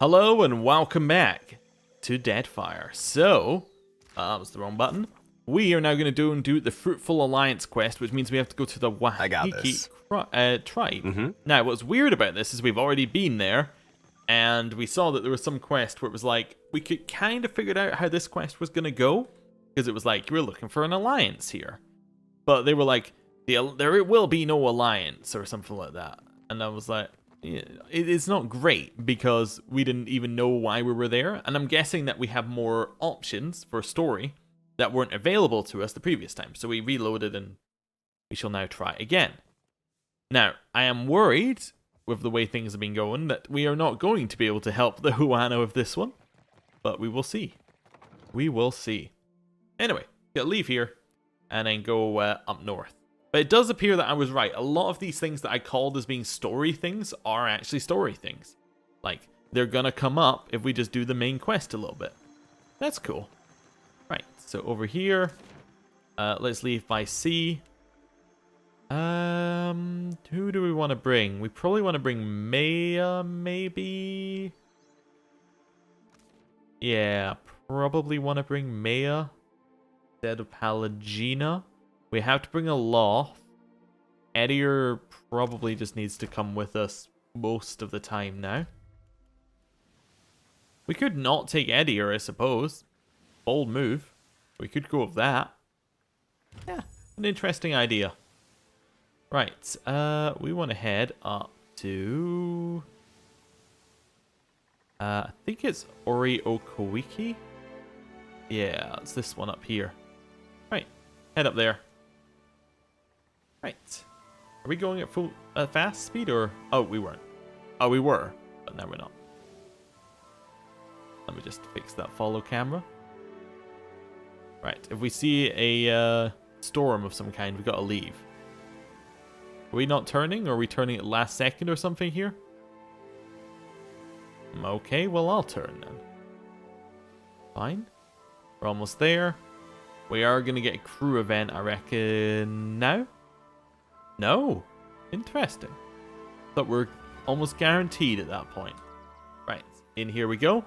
Hello and welcome back to Deadfire. So, that was the wrong button. We are now going to do the Fruitful Alliance quest, which means we have to go to the Wahiki tribe. Now, what's weird about this is we've already been there, and we saw that there was some quest where it was like, we could kind of figure out how this quest was going to go, because it was like, we're looking for an alliance here. But they were like, there will be no alliance, or something like that. And I was like, yeah, it's not great because we didn't even know why we were there, and I'm guessing that we have more options for story that weren't available to us the previous time. So we reloaded and we shall now try again. Now, I am worried with the way things have been going that we are not going to be able to help the Huano of this one, but we will see. We will see. Anyway, gotta leave here and then go up north. But it does appear that I was right. A lot of these things that I called as being story things are actually story things. Like, they're gonna come up if we just do the main quest a little bit. That's cool. Right, so over here, let's leave by sea. Who do we want to bring? We probably want to bring Maya, maybe? Yeah, probably want to bring Maya instead of Palagina. We have to bring a Loth. Edier probably just needs to come with us most of the time now. We could not take Edier, I suppose. Bold move. We could go with that. Yeah, an interesting idea. Right, we want to head up to... I think it's Oriokoiki? Yeah, it's this one up here. Right, head up there. Right. Are we going at full fast speed or... Oh, we weren't. Oh, we were, but now we're not. Let me just fix that follow camera. Right, if we see a storm of some kind, we've got to leave. Are we not turning, or are we turning at last second or something here? Okay, well, I'll turn then. Fine. We're almost there. We are going to get a crew event, I reckon, now? No. Interesting. Thought we're almost guaranteed at that point. Right, in here we go.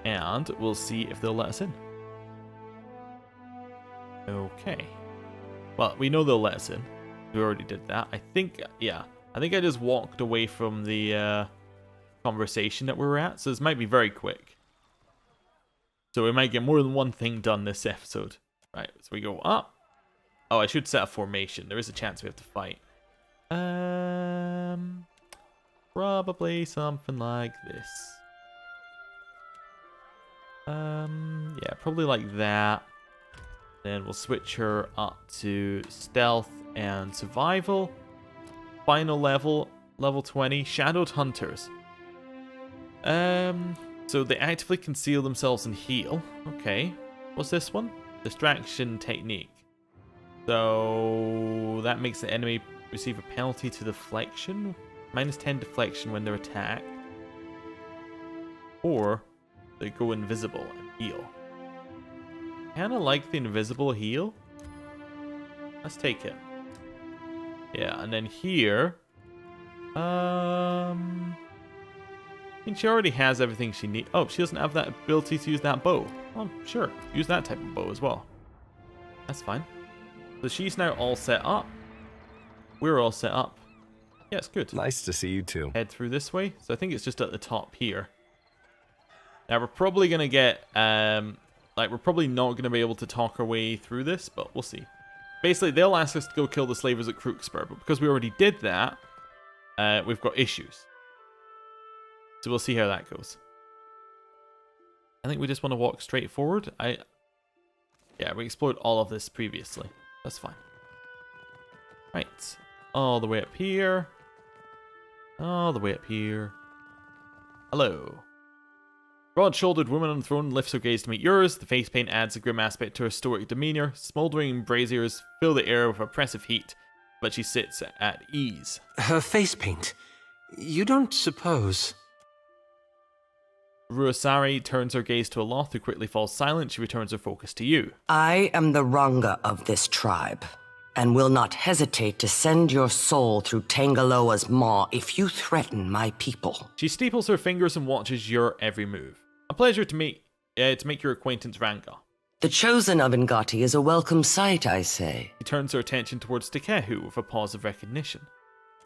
And we'll see if they'll let us in. Okay. Well, we know they'll let us in. We already did that. I think, yeah. I think I just walked away from the conversation that we were at. So this might be very quick. So we might get more than one thing done this episode. Right, so we go up. Oh, I should set a formation. There is a chance we have to fight. Probably something like this. Yeah, probably like that. Then we'll switch her up to stealth and survival. Final level, level 20, shadowed hunters. So they actively conceal themselves and heal. Okay. What's this one? Distraction technique. So that makes the enemy receive a penalty to deflection. -10 deflection when they're attacked. Or they go invisible and heal. Kinda like the invisible heal. Let's take it. Yeah, and then here. I mean, she already has everything she needs. Oh, she doesn't have that ability to use that bow. Oh, sure. Use that type of bow as well. That's fine. So she's now all set up. We're all set up. Yeah, it's good. Nice to see you too. Head through this way. So I think it's just at the top here. Now we're probably going to get, we're probably not going to be able to talk our way through this, but we'll see. Basically, they'll ask us to go kill the slavers at Crookspur, but because we already did that, we've got issues. So we'll see how that goes. I think we just want to walk straight forward. Yeah, we explored all of this previously. That's fine. Right. All the way up here. All the way up here. Hello. Broad-shouldered woman on the throne lifts her gaze to meet yours. The face paint adds a grim aspect to her stoic demeanor. Smoldering braziers fill the air with oppressive heat, but she sits at ease. Her face paint? You don't suppose... Ruasari turns her gaze to Aloth, who quickly falls silent. She returns her focus to you. I am the Ranga of this tribe. and will not hesitate to send your soul through Tangaloa's maw if you threaten my people. She steeples her fingers and watches your every move. A pleasure to make your acquaintance, Ranga. The chosen of Ngati is a welcome sight, I say. He turns her attention towards Takehu with a pause of recognition.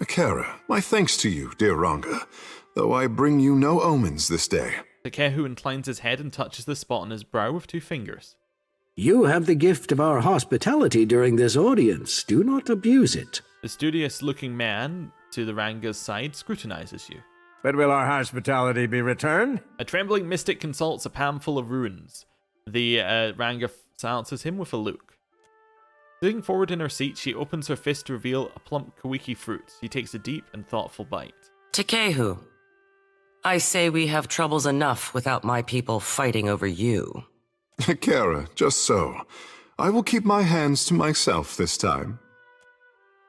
Akara, my thanks to you, dear Ranga, though I bring you no omens this day. Takehu inclines his head and touches the spot on his brow with 2 fingers. You have the gift of our hospitality during this audience. Do not abuse it. The studious-looking man to the Ranga's side scrutinizes you. But will our hospitality be returned? A trembling mystic consults a palm full of runes. The Ranga silences him with a look. Sitting forward in her seat, she opens her fist to reveal a plump kawiki fruit. She takes a deep and thoughtful bite. Takehu, I say we have troubles enough without my people fighting over you. Akara, just so. I will keep my hands to myself this time.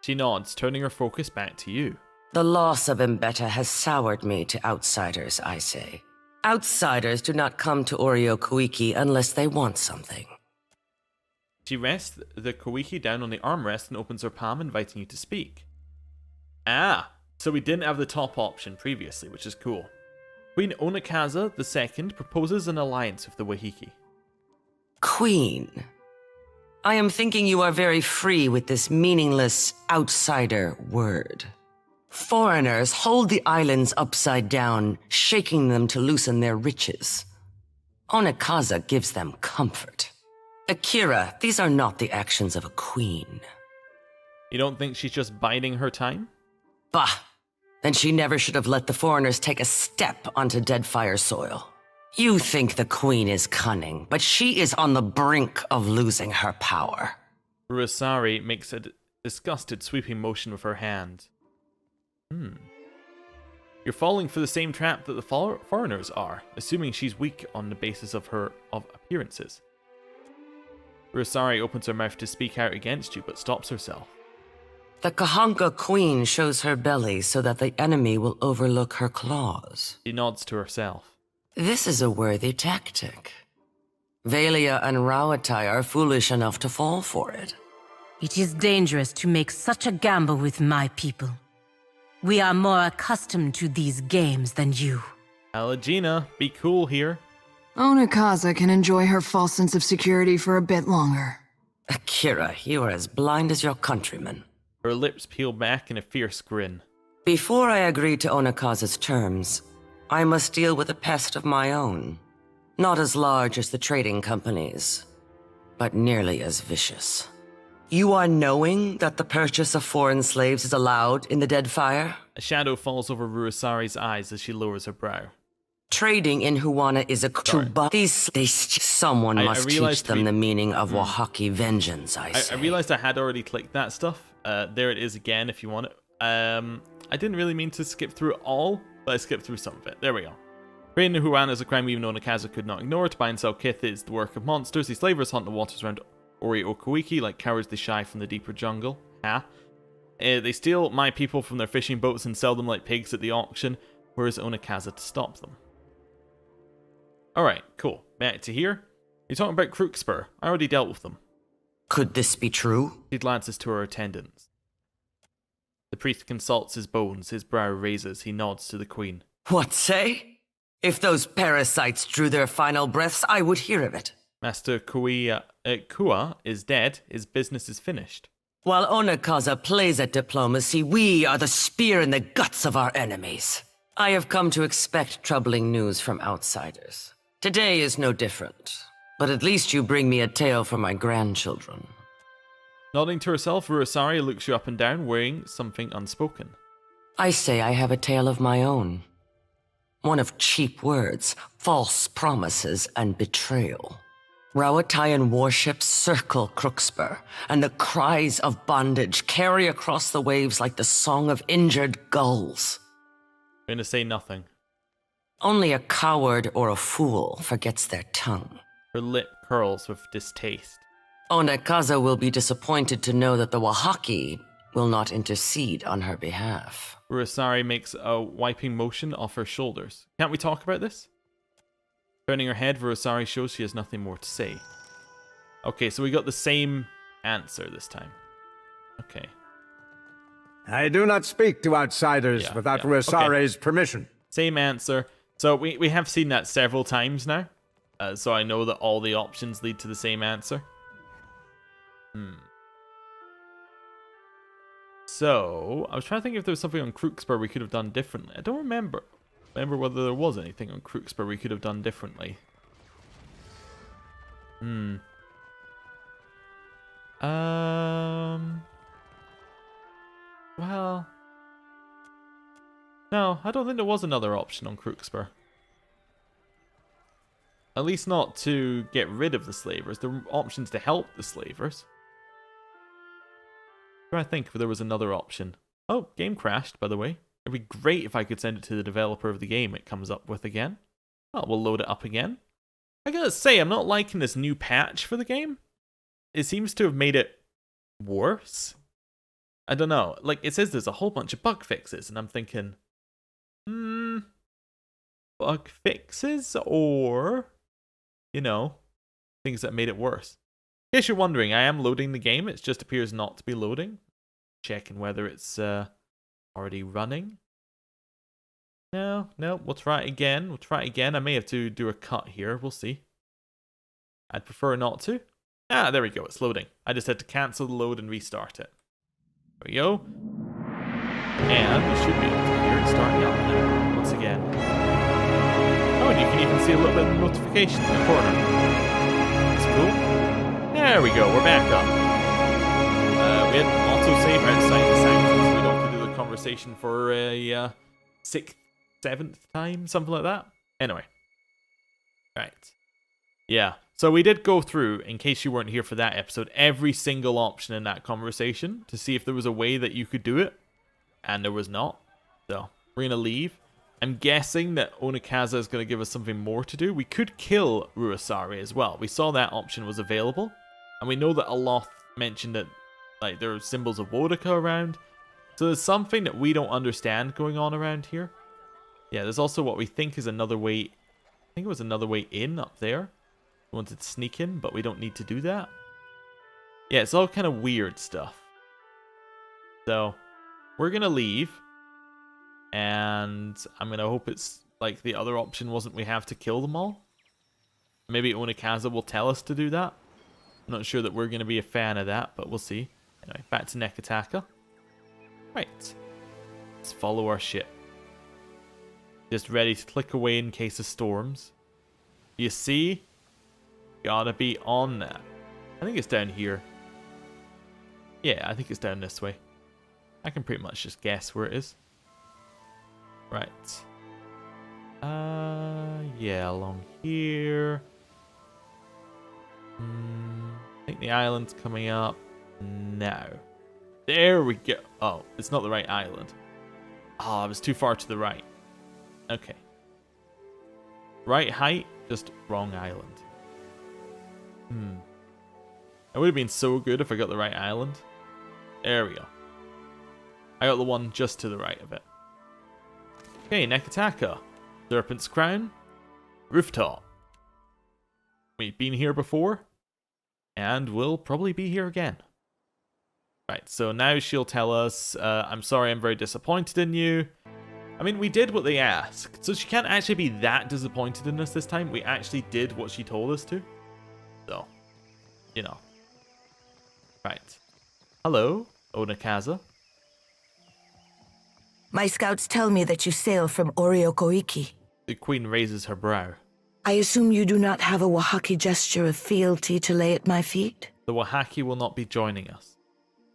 She nods, turning her focus back to you. The loss of Mbeta has soured me to outsiders, I say. Outsiders do not come to Oreo Kuiki unless they want something. She rests the kawiki down on the armrest and opens her palm, inviting you to speak. Ah, so we didn't have the top option previously, which is cool. Queen Onakaza II proposes an alliance with the Wahiki. Queen, I am thinking you are very free with this meaningless outsider word. Foreigners hold the islands upside down, shaking them to loosen their riches. Onakaza gives them comfort. Akira, these are not the actions of a queen. You don't think she's just biding her time? Bah! Then she never should have let the foreigners take a step onto Deadfire soil. You think the queen is cunning, but she is on the brink of losing her power. Urasari makes a disgusted sweeping motion with her hand. You're falling for the same trap that the foreigners are, assuming she's weak on the basis of her appearances. Urasari opens her mouth to speak out against you, but stops herself. The Kahanka queen shows her belly so that the enemy will overlook her claws. She nods to herself. This is a worthy tactic. Valia and Rawatai are foolish enough to fall for it. It is dangerous to make such a gamble with my people. We are more accustomed to these games than you. Alagina, be cool here. Onakaza can enjoy her false sense of security for a bit longer. Akira, you are as blind as your countrymen. Her lips peel back in a fierce grin. Before I agree to Onakaza's terms, I must deal with a pest of my own. Not as large as the trading companies, but nearly as vicious. You are knowing that the purchase of foreign slaves is allowed in the Deadfire? A shadow falls over Ruasari's eyes as she lowers her brow. Trading in Huana is a someone must teach them the meaning of Wahaki vengeance, I say. I realized I had already clicked that stuff. There it is again if you want it. I didn't really mean to skip through it all, but I skipped through some of it. There we go. Trading in Huana is a crime even Onakaza could not ignore. To buy and sell kith is the work of monsters. These slavers hunt the waters around Ori-Okuiki like cowards they shy from the deeper jungle. They steal my people from their fishing boats and sell them like pigs at the auction. Where is Onakaza to stop them? Alright, cool. Back to here. You're talking about Crookspur. I already dealt with them. Could this be true? She glances to her attendants. The priest consults his bones, his brow raises, he nods to the queen. What say? If those parasites drew their final breaths, I would hear of it. Master Kua is dead, his business is finished. While Onakaza plays at diplomacy, we are the spear in the guts of our enemies. I have come to expect troubling news from outsiders. Today is no different, but at least you bring me a tale for my grandchildren. Nodding to herself, Ruasari looks you up and down, weighing something unspoken. I say I have a tale of my own. One of cheap words, false promises, and betrayal. Rawatayan warships circle Crookspur, and the cries of bondage carry across the waves like the song of injured gulls. I'm gonna say nothing. Only a coward or a fool forgets their tongue. Her lip curls with distaste. Onakaza will be disappointed to know that the Wahaki will not intercede on her behalf. Ruasari makes a wiping motion off her shoulders. Can't we talk about this? Turning her head, Ruasari shows she has nothing more to say. Okay, so we got the same answer this time. Okay. I do not speak to outsiders without Resure's permission. Same answer. So we have seen that several times now. So I know that all the options lead to the same answer. So, I was trying to think if there was something on Crookspur we could have done differently. I don't remember whether there was anything on Crookspur we could have done differently. Well... No, I don't think there was another option on Crookspur. At least not to get rid of the slavers. There were options to help the slavers. I'm trying to think if there was another option. Oh, game crashed, by the way. It'd be great if I could send it to the developer of the game it comes up with again. Oh, we'll load it up again. I gotta say, I'm not liking this new patch for the game. It seems to have made it worse. I don't know. Like, it says there's a whole bunch of bug fixes, and I'm thinking... bug fixes? Or, you know, things that made it worse. In case you're wondering, I am loading the game. It just appears not to be loading. Checking whether it's already running. No, we'll try it again. I may have to do a cut here. We'll see. I'd prefer not to. Ah, there we go. It's loading. I just had to cancel the load and restart it. There we go. And we should be able to hear it starting up now. Once again. Oh, and you can even see a little bit of notification in the corner. That's cool. There we go. We're back up. We had an autosave outside the sound, so we don't have to do the conversation for a 6th, 7th time, something like that. Anyway. Right. Yeah. So we did go through, in case you weren't here for that episode, every single option in that conversation to see if there was a way that you could do it. And there was not. So, we're going to leave. I'm guessing that Onikaza is going to give us something more to do. We could kill Ruasari as well. We saw that option was available. And we know that Aloth mentioned that like there are symbols of Wodaka around. So there's something that we don't understand going on around here. Yeah, there's also what we think is another way. I think it was another way in up there. We wanted to sneak in, but we don't need to do that. Yeah, it's all kind of weird stuff. So, we're going to leave. And I'm going to hope it's like the other option wasn't we have to kill them all. Maybe Onikaza will tell us to do that. I'm not sure that we're going to be a fan of that, but we'll see. Anyway, back to Nekataka. Right. Let's follow our ship. Just ready to click away in case of storms. You see? Gotta be on that. I think it's down here. Yeah, I think it's down this way. I can pretty much just guess where it is. Right. Yeah, along here. I think the island's coming up now. There we go. Oh, it's not the right island. Oh, I was too far to the right. Okay. Right height, just wrong island. It would have been so good if I got the right island. There we go. I got the one just to the right of it. Okay, Nekataka. Serpent's Crown. Rooftop. We've been here before. And we'll probably be here again. Right, so now she'll tell us, I'm sorry, I'm very disappointed in you. I mean, we did what they asked. So she can't actually be that disappointed in us this time. We actually did what she told us to. So, you know. Right. Hello, Onikaza. My scouts tell me that you sail from Oriokoiki. The queen raises her brow. I assume you do not have a Wahaki gesture of fealty to lay at my feet? The Wahaki will not be joining us.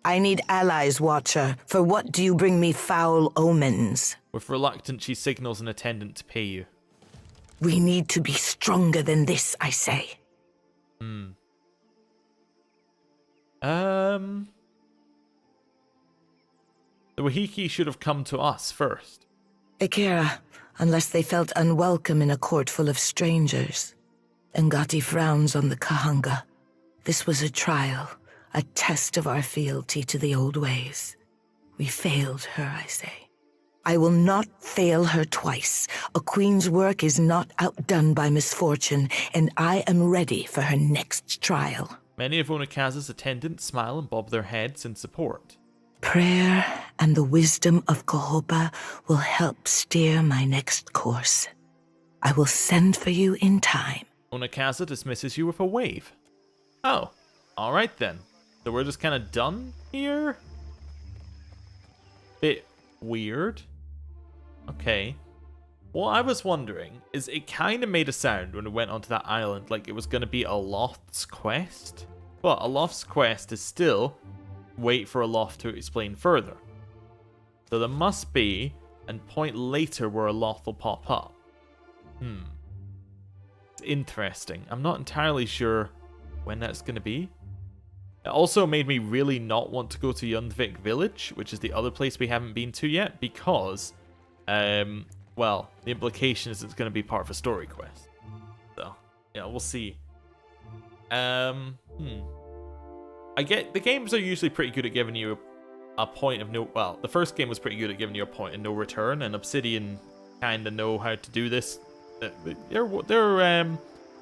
I need allies, Watcher. For what do you bring me foul omens? With reluctance, she signals an attendant to pay you. We need to be stronger than this, I say. The Wahiki should have come to us first. Akira, unless they felt unwelcome in a court full of strangers. Ngati frowns on the Kahanga. This was a trial, a test of our fealty to the old ways. We failed her, I say. I will not fail her twice. A queen's work is not outdone by misfortune, and I am ready for her next trial. Many of Onakaza's attendants smile and bob their heads in support. Prayer and the wisdom of Kohoba will help steer my next course. I will send for you in time. Onakaza dismisses you with a wave. Oh, alright then. So we're just kind of done here? Bit weird. Okay. What I was wondering is it kind of made a sound when we went onto that island like it was going to be Aloth's quest. But Aloth's quest is still wait for Aloth to explain further. So there must be a point later where Aloth will pop up. It's interesting. I'm not entirely sure when that's going to be. It also made me really not want to go to Yundvik Village, which is the other place we haven't been to yet, because, well, the implication is it's going to be part of a story quest. So, yeah, we'll see. I get the games are usually pretty good at giving you a point of no. Well, the first game was pretty good at giving you a point of no return, and Obsidian kind of know how to do this. They're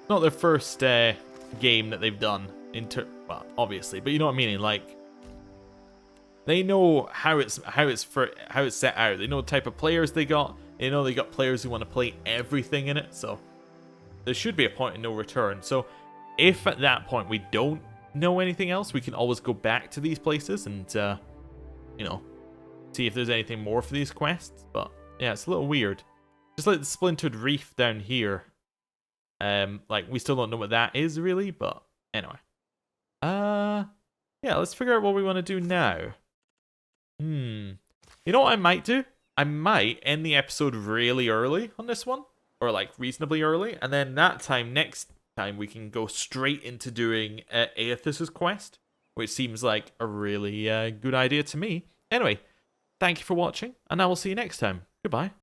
not their first game that they've done. Well, obviously, but you know what I mean. Like, they know how it's set out. They know the type of players they got. They know they got players who want to play everything in it. So there should be a point of no return. So if at that point we don't know anything else, we can always go back to these places and you know, see if there's anything more for these quests. But yeah, it's a little weird. Just like the splintered reef down here. Like, we still don't know what that is really, but anyway. Yeah, let's figure out what we want to do now. You know what I might do? I might end the episode really early on this one, or like reasonably early, and then next time we can go straight into doing Aethys's quest, which seems like a really good idea to me. Anyway, thank you for watching, and I will see you next time. Goodbye.